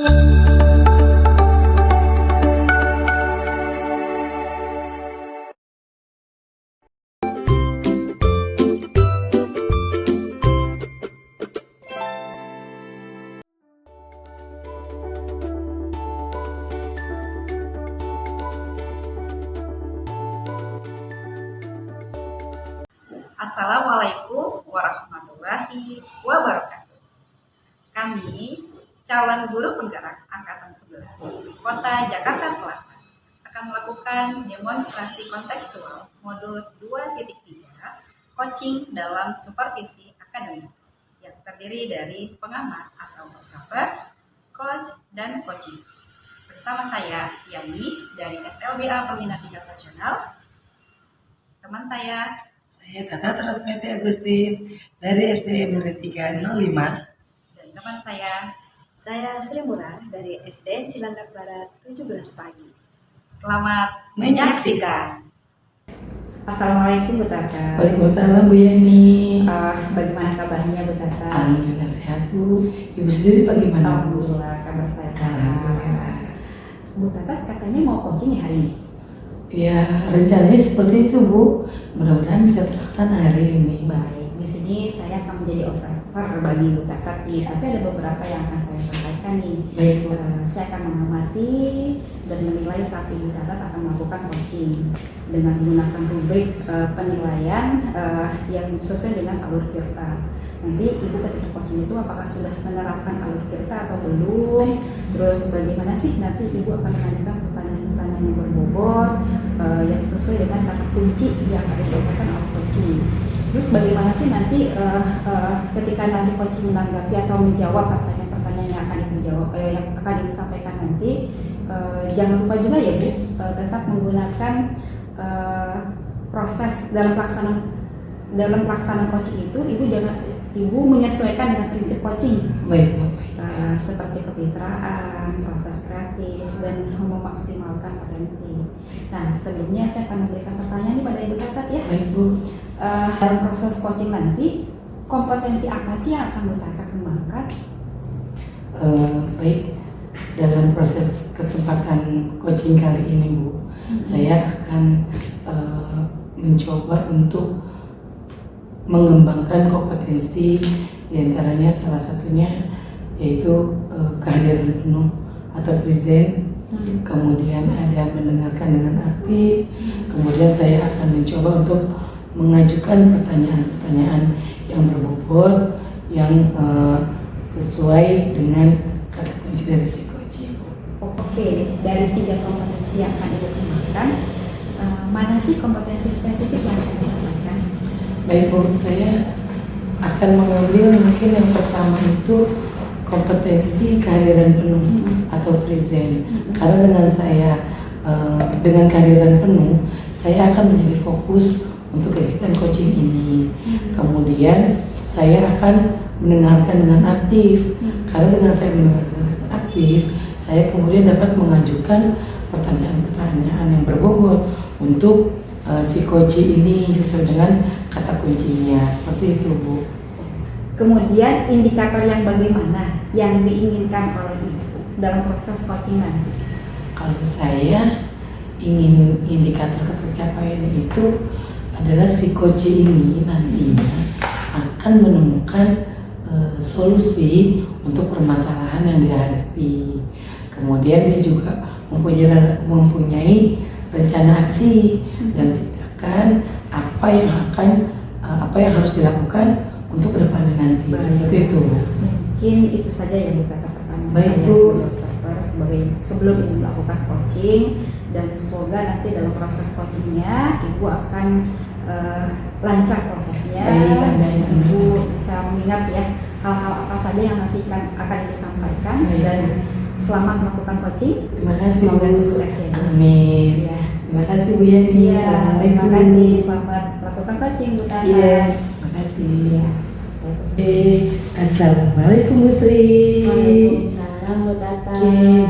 Assalamualaikum warahmatullahi wabarakatuh. Kami, calon guru penggerak Angkatan 11, Kota Jakarta Selatan, akan melakukan demonstrasi kontekstual modul 2.3 coaching dalam supervisi akademik yang terdiri dari pengamat atau observer, coach, dan coaching. Bersama saya, Yani, dari SLBA Pembina Tingkat Nasional, teman saya Tata Trasmeti Agustin dari SD Murid 305. Dan teman saya Sri Murah dari SD Cilandak Barat 17 pagi. Selamat Menyaksikan. Assalamualaikum Bu Tata. Waalaikumsalam Bu Yani. Bagaimana kabarnya Bu Tata? Alhamdulillah sehat Bu. Ibu sendiri bagaimana Bu? Alhamdulillah kabar saya sehat. Alhamdulillah. Bu Tata katanya mau coaching ya hari ini? Ya rencananya seperti itu Bu. Mudah-mudahan bisa terlaksana hari ini. Baik, di sini saya akan menjadi observer bagi Bu Tata, tapi ada beberapa yang akan saya sampaikan nih. Baik Bu. Saya akan mengamati dan menilai saat Ibu Tata akan melakukan coaching dengan menggunakan rubrik penilaian yang sesuai dengan alur Tirta. Nanti Ibu ketika coaching itu apakah sudah menerapkan alur Tirta atau belum? Terus bagaimana sih nanti Ibu akan menanyakan pertanyaan-pertanyaan yang berbobot yang sesuai dengan kata kunci yang harus disampaikan oleh coaching. Terus bagaimana sih nanti ketika nanti coaching menanggapi atau menjawab pertanyaan-pertanyaan yang akan Ibu jawab, yang akan Ibu sampaikan nanti, jangan lupa juga ya Bu, tetap menggunakan proses dalam pelaksanaan coaching itu Ibu menyesuaikan dengan prinsip coaching. Baik Bu. Seperti kepitraan, proses kreatif, dan memaksimalkan potensi. Nah, sebelumnya saya akan memberikan pertanyaan pada Ibu Tata ya. Baik Bu. Dalam proses coaching nanti, kompetensi apa sih yang akan Bu Tata kembangkan? Baik, dalam proses kesempatan coaching kali ini Bu, saya akan mencoba untuk mengembangkan kompetensi, diantaranya salah satunya yaitu kehadiran penuh atau present, kemudian ada mendengarkan dengan aktif, kemudian saya akan mencoba untuk mengajukan pertanyaan-pertanyaan yang berbobot, yang sesuai dengan kata kunci dari si coaching. Oke, dari 3 kompetensi yang akan Ibu kembangkan, mana sih kompetensi spesifik yang akan disampaikan? Baik Bu, saya akan mengambil mungkin yang pertama itu kompetensi kehadiran penuh atau present. Karena dengan saya dengan kehadiran penuh, saya akan menjadi fokus untuk kegiatan coaching ini. Kemudian saya akan mendengarkan dengan aktif. Karena dengan saya mendengarkan dengan aktif, saya kemudian dapat mengajukan pertanyaan-pertanyaan yang berbobot untuk si coaching ini sesuai dengan kata kuncinya. Seperti itu Bu. Kemudian indikator yang bagaimana yang diinginkan oleh Ibu dalam proses coaching nanti? Kalau saya ingin indikator tercapaian itu adalah si coaching ini nantinya akan menemukan solusi untuk permasalahan yang dihadapi. Kemudian dia juga mempunyai rencana aksi dan tindakan apa yang harus dilakukan untuk kedepannya nanti. Seperti itu. Mungkin itu saja yang Tata pertanyaan Baik, saya Bu. sebagai observer sebelum Ibu melakukan coaching, dan semoga nanti dalam proses coachingnya Ibu akan lancar prosesnya. Baik, dan Ibu bisa mengingat ya hal-hal apa saja yang nanti akan disampaikan. Baik. Dan selamat melakukan coaching. Terima kasih Semoga Bu. sukses ya Bu. Amin. Ya. Terima kasih Bu Yani. Iya, terima kasih. Selamat melakukan coaching Bu Tata. Yes, terima kasih. Iya. Assalamualaikum Bu Sri. Waalaikumsalam Bu Tata.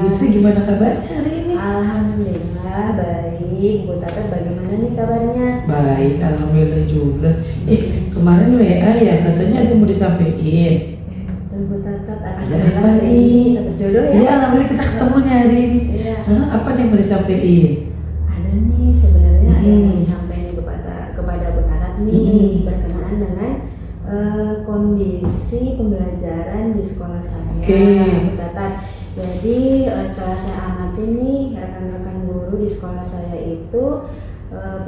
Bu Sri gimana kabarnya hari ini? Alhamdulillah baik. Bu Tata bagaimana nih kabarnya? Baik, alhamdulillah juga. Kemarin WA ya katanya ada yang mau disampaikan. Betul Bu Tata. Ada apa Alhamdulillah hari nih? ini kita berjodoh ya. Iya, mau disampaikan? Ada nih sebenarnya ada yang mau Hmm. disampaikan kepada Bu Tatat nih berkenaan dengan kondisi pembelajaran di sekolah saya, Oke. Bu Tatat. Jadi setelah saya amati nih rekan-rekan guru di sekolah saya itu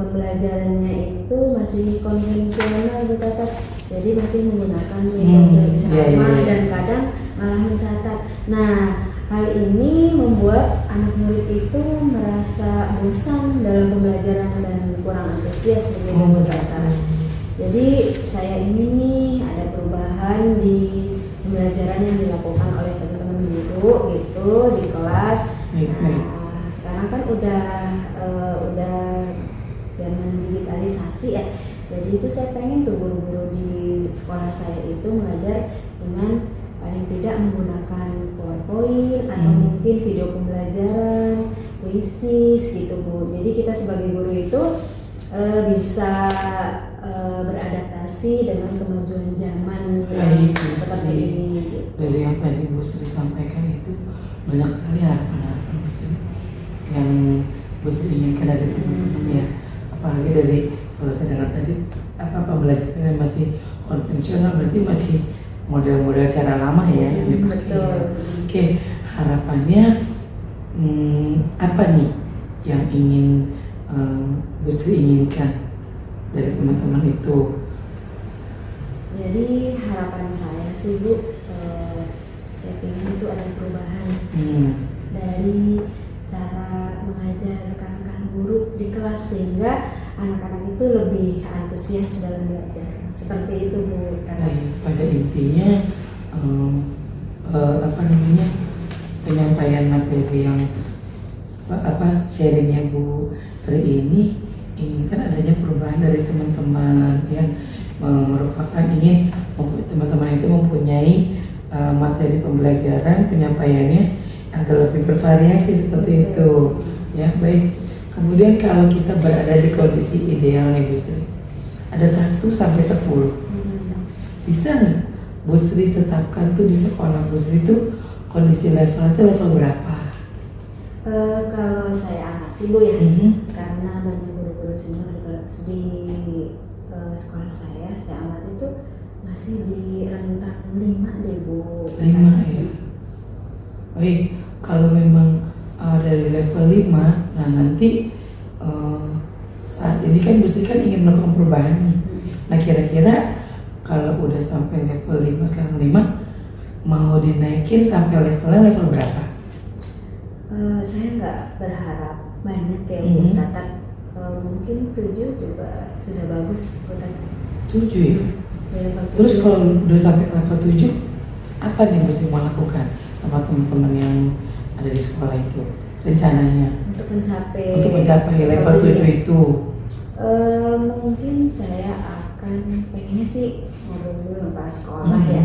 pembelajarannya itu masih konvensional, Bu Tatat. Jadi masih menggunakan metode ceramah dan kadang malah mencatat. Nah, hal ini membuat anak murid itu merasa bosan dalam pembelajaran dan kurang antusias begitu, Bu Tatat. Jadi saya ingin nih ada perubahan di pembelajaran yang dilakukan oleh teman-teman guru gitu di kelas. Nah, sekarang kan udah zaman digitalisasi ya. Jadi itu saya pengen tuh guru-guru di sekolah saya itu mengajar dengan paling tidak menggunakan PowerPoint atau mungkin video pembelajaran, quizzes gitu Bu. Jadi kita sebagai guru itu bisa beradaptasi dengan kemajuan zaman yang seperti ini. Gitu. Dari yang tadi Bu Sri sampaikan itu banyak sekali harapan-harapan Bu Sri yang Bu Sri inginkan dari teman-teman ya. Apalagi dari kalau saya dengar tadi pembelajaran masih konvensional, berarti masih model-model cara lama ya yang dipakai. Betul. Oke, harapannya apa nih yang ingin Bu Sri inginkan dari teman-teman itu? Jadi harapan saya sih Bu, saya ingin itu ada perubahan dari cara mengajar rekan-rekan guru di kelas sehingga anak-anak itu lebih antusias dalam belajar. Seperti itu Bu. Pada intinya penyampaian materi yang sharingnya Bu Sri ini inginkan adanya perubahan dari teman-teman yang merupakan ingin teman-teman itu mempunyai materi pembelajaran penyampaiannya agar lebih bervariasi seperti itu ya. Baik, kemudian kalau kita berada di kondisi ideal nih Bu Sri, ada 1 sampai 10, bisa nggak Bu Sri tetapkan tuh di sekolah Bu Sri tuh kondisi levelnya itu level berapa? Kalau saya amati Bu ya, karena banyak guru-guru senior di sekolah saya amati itu masih di rentang 5 deh Bu. 5 ya. Baik, kalau memang dari level 5, nah nanti saat ini kan Bu Sri kan ingin melakukan perubahan nih. Nah kira-kira kalau udah sampai level 5, sekarang 5, mau dinaikin sampai level berapa? Saya nggak berharap banyak ya Bu Tatat. Mungkin 7 juga sudah bagus Bu Tatat. 7 ya? Level 7. Terus kalau udah sampai level 7, apa nih mesti mau lakukan sama teman-teman yang ada di sekolah itu rencananya? Untuk mencapai level 7 itu? Mungkin saya akan pengennya sih ngobrol dulu sama Pak sekolah ya,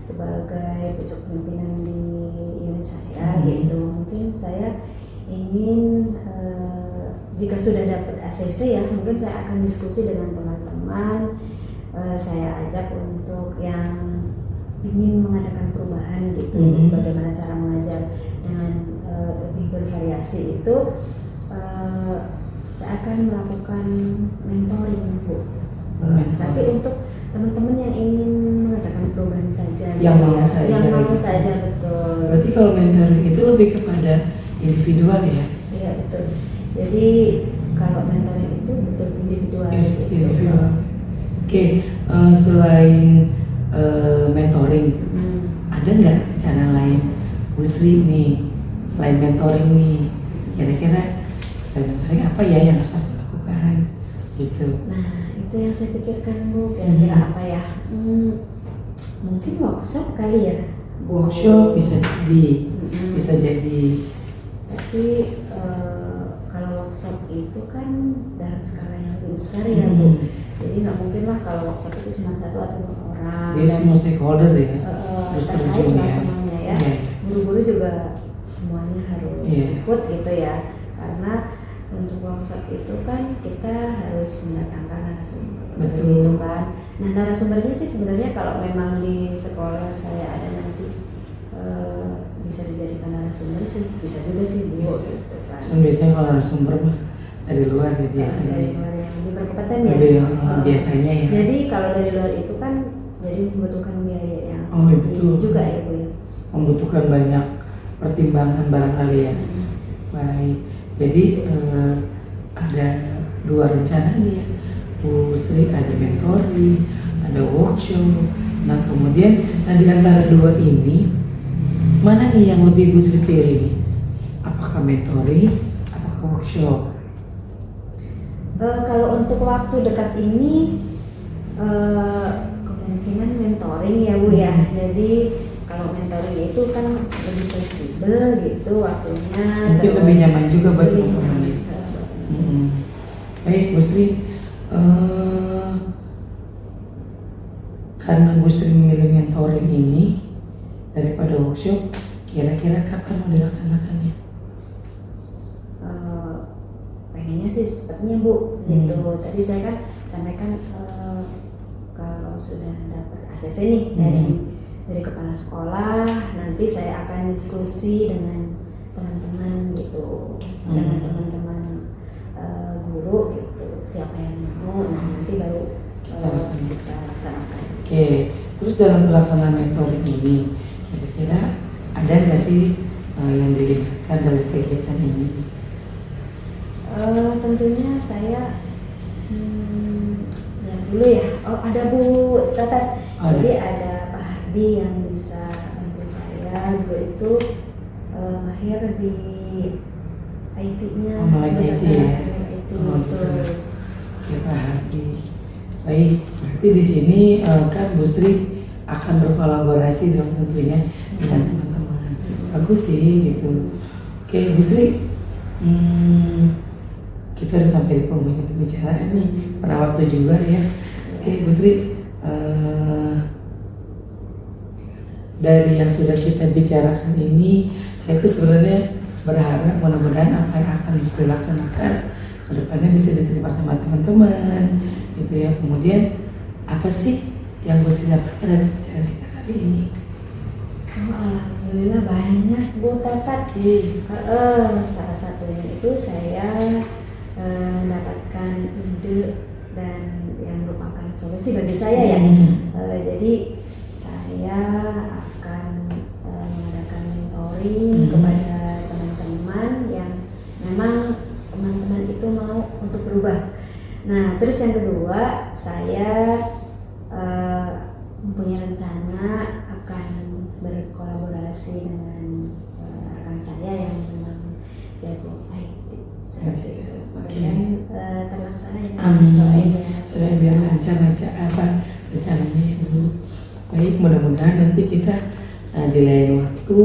sebagai pucuk pimpinan di unit saya gitu. Mungkin saya ingin jika sudah dapat ACC ya, mungkin saya akan diskusi dengan teman-teman. Saya ajak untuk yang ingin mengadakan perubahan gitu, bagaimana cara mengajar dengan lebih bervariasi itu. Saya akan melakukan mentoring Bu. Tapi untuk teman-teman yang ingin mengadakan perubahan saja, yang mau saja betul. Berarti kalau mentoring itu lebih kepada individual ya? Iya betul. Jadi kalau mentoring itu betul individual. Oke, selain mentoring, ada nggak cara lain Bu Sri nih selain mentoring nih? Kira-kira selain mentoring apa ya yang harus aku lakukan gitu? Nah itu yang saya pikirkan Bu, kira-kira apa ya? Mungkin workshop kali ya. Workshop bisa jadi. Tapi kalau workshop itu kan dalam skala yang lebih besar ya Bu. Jadi nggak mungkin lah kalau workshop itu cuma 1 atau 2 orang. Jadi semua stakeholder ya. Terkait lah semuanya ya. Guru-guru juga semuanya harus ikut gitu ya. Karena untuk workshop itu kan kita harus mendatangkan narasumber. Betul. Gitu kan. Nah narasumbernya sih sebenarnya kalau memang di sekolah saya ada nanti bisa dijadikan narasumber, sih bisa juga sih Bu Bisa. gitu kan. Kan biasanya kalau narasumber mah dari luar ya biasanya. Dari luar yang lebih berkompeten ya. Lebih, biasanya ya. Jadi kalau dari luar itu kan jadi membutuhkan biaya yang Oh, iya, betul. juga ya Bu ya. Membutuhkan banyak pertimbangan barangkali ya. Baik, jadi ada dua rencana nih ya. Bu Sri ada mentoring, ada workshop. Nah kemudian, di antara dua ini, mana nih yang lebih Bu Sri pilih? Apakah mentoring, apakah workshop? Kalau untuk waktu dekat ini kemungkinan mentoring ya Bu ya. Jadi kalau mentoring itu kan lebih fleksibel gitu waktunya. Mungkin terus lebih nyaman juga buat lebih teman-teman nyaman, ya. betul. Baik Bu Sri, karena Bu Sri memilih mentoring ini daripada workshop, kira-kira kapan mau dilaksanakannya? Pengennya sih sepertinya Bu gitu. Tadi saya kan sampaikan kalau sudah dapat ACC nih dari kepala sekolah, nanti saya akan diskusi dengan teman-teman gitu, dengan teman-teman guru gitu, siapa yang mau, nah nanti baru kita laksanakan. Oke, terus dalam pelaksanaan mentoring ini, kira-kira ada nggak sih yang dilibatkan dari kegiatan ini? Tentunya saya yang dulu ya. Oh ada Bu Tata. Jadi ada Pak Hardi yang bisa bantu saya. Gue itu lahir di IT-nya. Melek IT ya. Itu betul. Ya Pak Hardi. Baik, berarti di sini kan Bu Sri akan berkolaborasi dong tentunya dengan teman-teman. Bagus sih gitu. Oke Bu Sri, kita udah sampai di penghujung pembicaraan nih, pada waktu juga ya. Oke Bu Sri, dari yang sudah kita bicarakan ini, saya tuh sebenarnya berharap mudah-mudahan apa yang akan bisa dilaksanakan ke depannya bisa diterima sama teman-teman gitu ya. Kemudian apa sih yang Bu Sri dapatkan dari bicara kita kali ini? Alhamdulillah banyak Bu Tata. Salah satunya itu saya mendapatkan ide dan yang merupakan solusi bagi saya ya. Jadi saya akan mengadakan mentoring kepada teman-teman yang memang teman-teman itu mau untuk berubah. Nah terus yang kedua saya mempunyai rencana akan berkolaborasi dengan rekan saya yang memang jago IT seperti itu. Dan terlaksana ya. Amin. Sudah biar lancar aja apa rencananya Ibu. Baik, mudah-mudahan nanti kita di lain waktu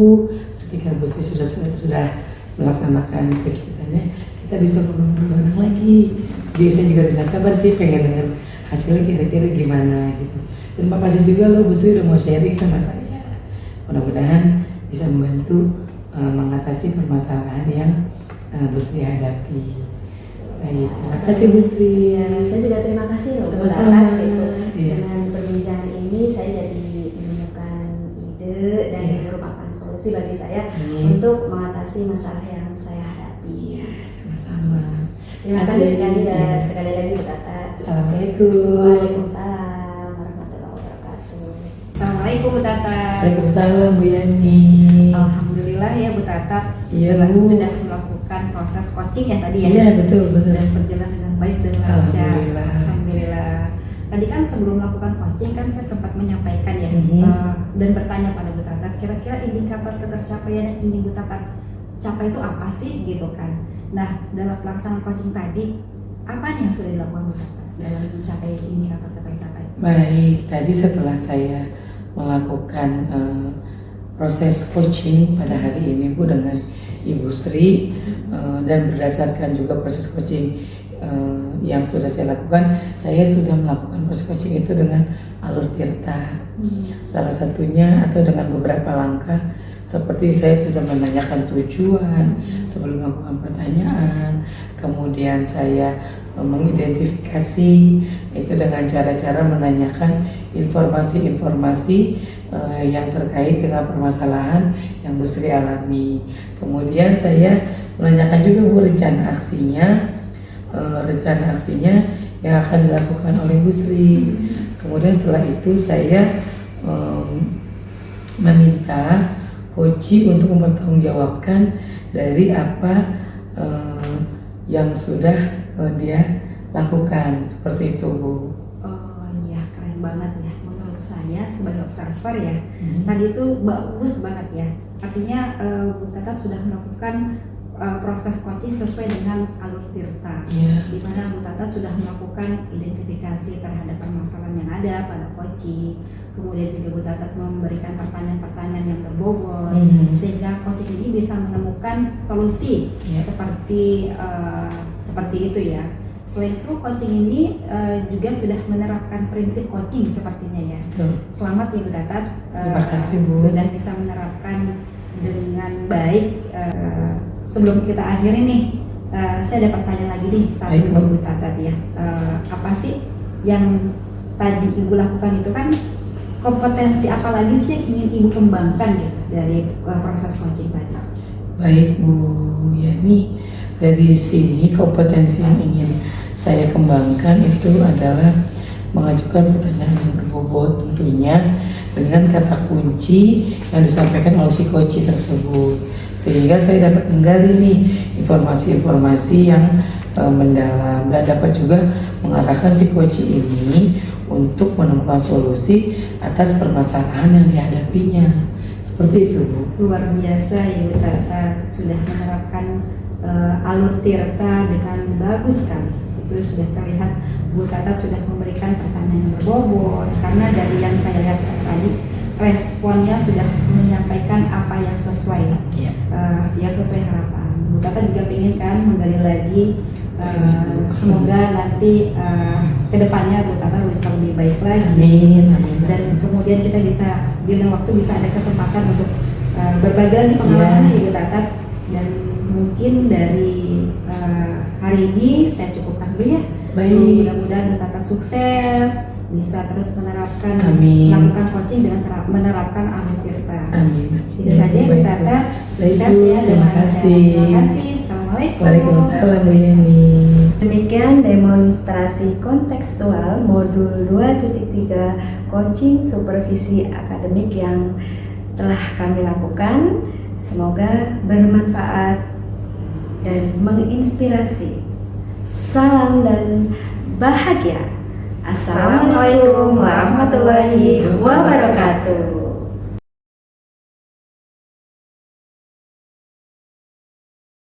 ketika Bu Sri sudah melaksanakan kegiatannya, kita bisa ngobrol bareng lagi. Jadi saya juga tidak sabar sih pengen dengar hasilnya kira-kira gimana gitu. Dan makasih juga loh Bu Sri udah mau sharing sama saya. Mudah-mudahan bisa membantu mengatasi permasalahan yang Bu Sri hadapi. Baik, terima kasih Bu Sri. Ya, saya juga terima kasih loh Bu Sama-sama. Tata gitu. Iya. Dengan perbincangan ini saya jadi menemukan ide dan merupakan solusi bagi saya untuk mengatasi masalah yang saya hadapi. Iya, sama-sama. Terima kasih sekali lagi Bu Tata. Assalamualaikum. Waalaikumsalam warahmatullahi wabarakatuh. Assalamualaikum Bu Tata. Waalaikumsalam Bu Yani. Alhamdulillah ya Bu Tata. Iya, Telah Bu. sudah melakukan proses coaching ya tadi ya. Iya betul betul. Dan berjalan dengan baik dan lancar. Alhamdulillah. Alhamdulillah. Tadi kan sebelum melakukan coaching kan saya sempat menyampaikan ya dan bertanya pada Bu Tata, kira-kira indikator ketercapaian yang ingin Bu Tata capai itu apa sih gitu kan? Nah dalam pelaksanaan coaching tadi apa nih yang sudah dilakukan Bu Tata dalam mencapai indikator ketercapaian? Baik, tadi setelah saya melakukan proses coaching pada hari ini Bu dengan Ibu Sri dan berdasarkan juga proses coaching yang sudah saya lakukan, saya sudah melakukan proses coaching itu dengan alur tirta. Salah satunya atau dengan beberapa langkah seperti saya sudah menanyakan tujuan sebelum melakukan pertanyaan, kemudian saya mengidentifikasi itu dengan cara-cara menanyakan informasi-informasi yang terkait dengan permasalahan yang Bu Sri alami. Kemudian saya menanyakan juga Bu rencana aksinya yang akan dilakukan oleh Bu Sri. Kemudian setelah itu saya meminta Koci untuk mempertanggungjawabkan dari apa yang sudah dia lakukan, seperti itu Bu. Oh iya, keren banget ya. Menurut saya sebagai observer ya, tadi itu bagus banget ya. Artinya Bu Tata sudah melakukan proses coaching sesuai dengan alur Tirta, di mana Bu Tata sudah melakukan identifikasi terhadap permasalahan yang ada pada coaching. Kemudian juga Bu Tata memberikan pertanyaan-pertanyaan yang berbobot, sehingga coaching ini bisa menemukan solusi seperti itu ya. Selain itu coaching ini juga sudah menerapkan prinsip coaching sepertinya ya. Selamat ya Bu Tata, Terima kasih Bu. sudah bisa menerapkan dengan baik. Sebelum kita akhiri nih, saya ada pertanyaan lagi nih saat ini Bu Tata ya. Apa sih yang tadi Ibu lakukan itu kan, kompetensi apa lagi sih yang ingin Ibu kembangkan gitu dari proses coaching tadi? Baik Bu Yani, dari sini kompetensi yang ingin saya kembangkan itu adalah mengajukan pertanyaan yang berbobot tentunya dengan kata kunci yang disampaikan oleh si coach tersebut, sehingga saya dapat menggali nih informasi-informasi yang mendalam dan dapat juga mengarahkan si coach ini untuk menemukan solusi atas permasalahan yang dihadapinya. Seperti itu Bu. Luar biasa ya Bu Tata, sudah menerapkan alur Tirta dengan bagus sekali. Itu sudah terlihat Bu Tata sudah memberikan pertanyaan yang berbobot, karena dari yang saya lihat tadi responnya sudah menyampaikan apa yang sesuai, yang sesuai harapan. Bu Tata juga ingin kan menggali lagi, semoga nanti kedepannya Bu Tata bisa lebih baik lagi. Amin. Dan kemudian kita bisa di lain waktu bisa ada kesempatan untuk berbagi lagi pengalaman ya Bu Tata. Dan mungkin dari hari ini saya cukupkan dulu ya. Baik. Mudah-mudahan Bu Tata sukses, bisa terus menerapkan, Amin. melakukan coaching dengan menerapkan alur Tirta. Amin. Itu saja Bu Tata, sukses ya. Terima kasih. Terima kasih. Assalamualaikum. Waalaikumsalam Bu Yani. Demikian demonstrasi kontekstual modul 2.3 coaching supervisi akademik yang telah kami lakukan. Semoga bermanfaat dan menginspirasi. Salam dan bahagia. Assalamualaikum warahmatullahi wabarakatuh.